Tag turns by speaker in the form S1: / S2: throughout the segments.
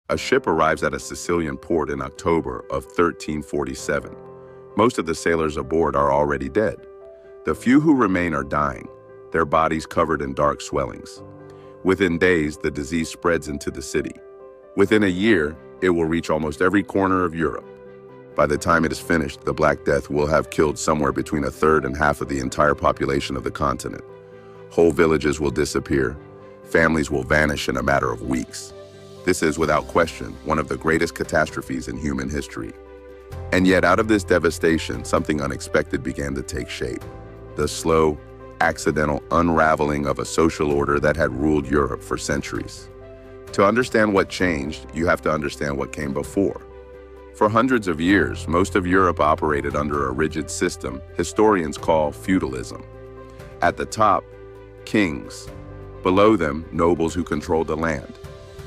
S1: A ship arrives at a Sicilian port in October of 1347. Most of the sailors aboard are already dead. The few who remain are dying, their bodies covered in dark swellings. Within days, the disease spreads into the city. Within a year, it will reach almost every corner of Europe. By the time it is finished, the Black Death will have killed somewhere between a third and half of the entire population of the continent. Whole villages will disappear. Families will vanish in a matter of weeks. This is, without question, one of the greatest catastrophes in human history. And yet, out of this devastation, something unexpected began to take shape. The slow, accidental unraveling of a social order that had ruled Europe for centuries. To understand what changed, you have to understand what came before. For hundreds of years, most of Europe operated under a rigid system historians call feudalism. At the top, kings. Below them, nobles who controlled the land.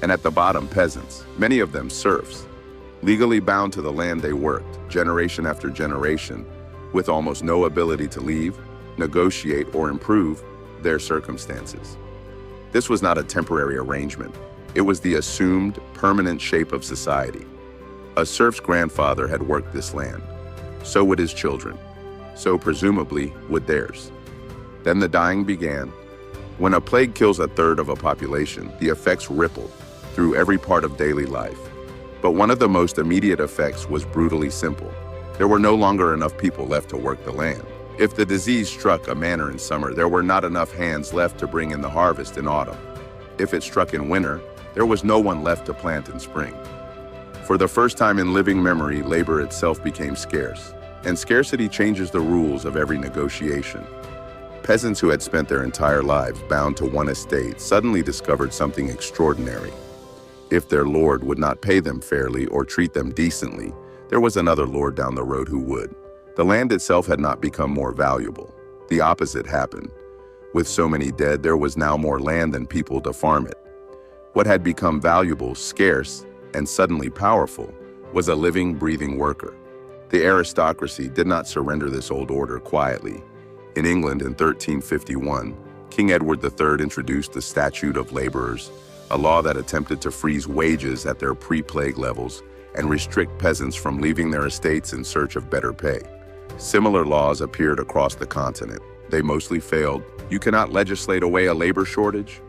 S1: And at the bottom, peasants, many of them serfs, legally bound to the land they worked, generation after generation, with almost no ability to leave, negotiate, or improve their circumstances. This was not a temporary arrangement. It was the assumed, permanent shape of society. A serf's grandfather had worked this land. So would his children. So presumably would theirs. Then the dying began. When a plague kills a third of a population, the effects rippled through every part of daily life. But one of the most immediate effects was brutally simple. There were no longer enough people left to work the land. If the disease struck a manor in summer, there were not enough hands left to bring in the harvest in autumn. If it struck in winter, there was no one left to plant in spring. For the first time in living memory, labor itself became scarce. And scarcity changes the rules of every negotiation. Peasants who had spent their entire lives bound to one estate suddenly discovered something extraordinary. If their lord would not pay them fairly or treat them decently, there was another lord down the road who would. The land itself had not become more valuable. The opposite happened. With so many dead, there was now more land than people to farm it. What had become valuable, scarce, and suddenly powerful was a living, breathing worker. The aristocracy did not surrender this old order quietly. In England in 1351, King Edward III introduced the Statute of Laborers, a law that attempted to freeze wages at their pre-plague levels and restrict peasants from leaving their estates in search of better pay. Similar laws appeared across the continent. They mostly failed. You cannot legislate away a labor shortage.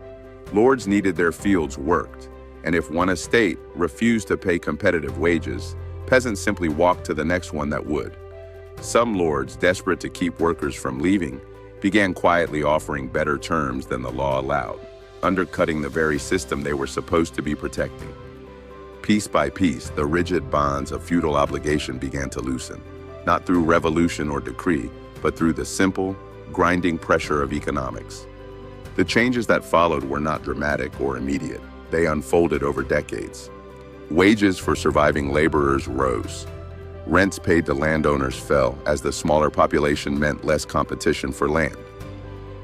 S1: Lords needed their fields worked, and if one estate refused to pay competitive wages, peasants simply walked to the next one that would. Some lords, desperate to keep workers from leaving, began quietly offering better terms than the law allowed, undercutting the very system they were supposed to be protecting. Piece by piece, the rigid bonds of feudal obligation began to loosen, not through revolution or decree, but through the simple, grinding pressure of economics. The changes that followed were not dramatic or immediate. They unfolded over decades. Wages for surviving laborers rose. Rents paid to landowners fell as the smaller population meant less competition for land.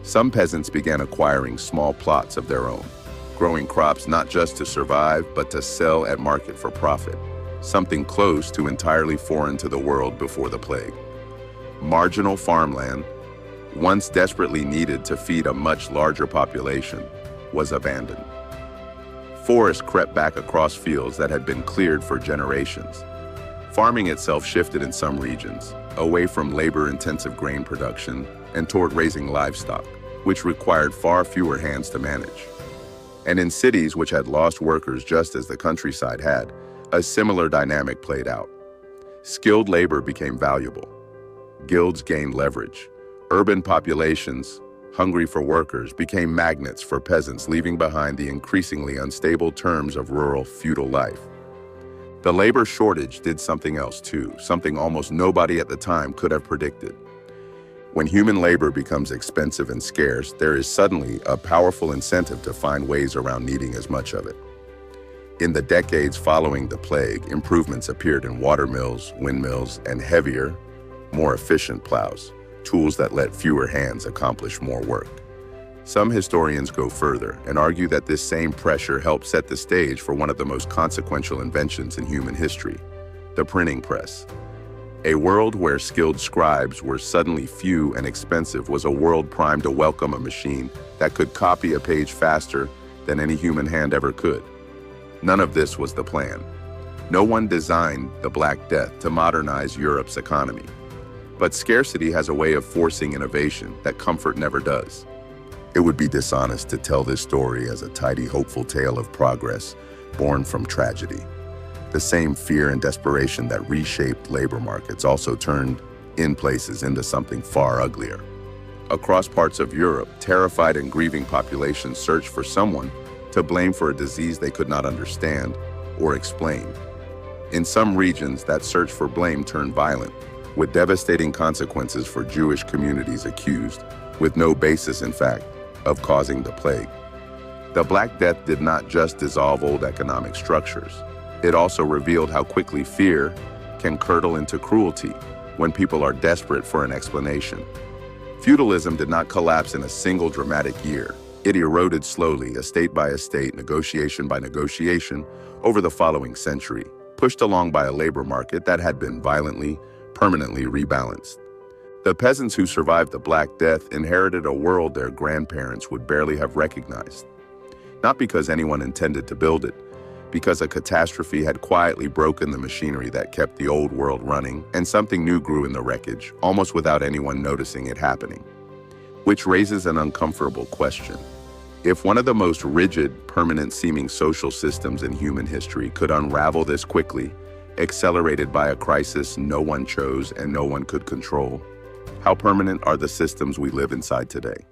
S1: Some peasants began acquiring small plots of their own, growing crops not just to survive, but to sell at market for profit, something close to entirely foreign to the world before the plague. Marginal farmland, once desperately needed to feed a much larger population, was abandoned. Forests crept back across fields that had been cleared for generations. Farming itself shifted in some regions, away from labor-intensive grain production and toward raising livestock, which required far fewer hands to manage. And in cities which had lost workers just as the countryside had, a similar dynamic played out. Skilled labor became valuable. Guilds gained leverage. Urban populations, hungry for workers, became magnets for peasants, leaving behind the increasingly unstable terms of rural feudal life. The labor shortage did something else too, something almost nobody at the time could have predicted. When human labor becomes expensive and scarce, there is suddenly a powerful incentive to find ways around needing as much of it. In the decades following the plague, improvements appeared in watermills, windmills, and heavier, more efficient plows, tools that let fewer hands accomplish more work. Some historians go further and argue that this same pressure helped set the stage for one of the most consequential inventions in human history, the printing press. A world where skilled scribes were suddenly few and expensive was a world primed to welcome a machine that could copy a page faster than any human hand ever could. None of this was the plan. No one designed the Black Death to modernize Europe's economy. But scarcity has a way of forcing innovation that comfort never does. It would be dishonest to tell this story as a tidy, hopeful tale of progress born from tragedy. The same fear and desperation that reshaped labor markets also turned in places into something far uglier. Across parts of Europe, terrified and grieving populations searched for someone to blame for a disease they could not understand or explain. In some regions, that search for blame turned violent, with devastating consequences for Jewish communities accused, with no basis, in fact, of causing the plague. The Black Death did not just dissolve old economic structures. It also revealed how quickly fear can curdle into cruelty when people are desperate for an explanation. Feudalism did not collapse in a single dramatic year. It eroded slowly, estate by estate, negotiation by negotiation, over the following century, pushed along by a labor market that had been violently, permanently rebalanced. The peasants who survived the Black Death inherited a world their grandparents would barely have recognized. Not because anyone intended to build it, because a catastrophe had quietly broken the machinery that kept the old world running, and something new grew in the wreckage, almost without anyone noticing it happening. Which raises an uncomfortable question. If one of the most rigid, permanent-seeming social systems in human history could unravel this quickly, accelerated by a crisis no one chose and no one could control, how permanent are the systems we live inside today?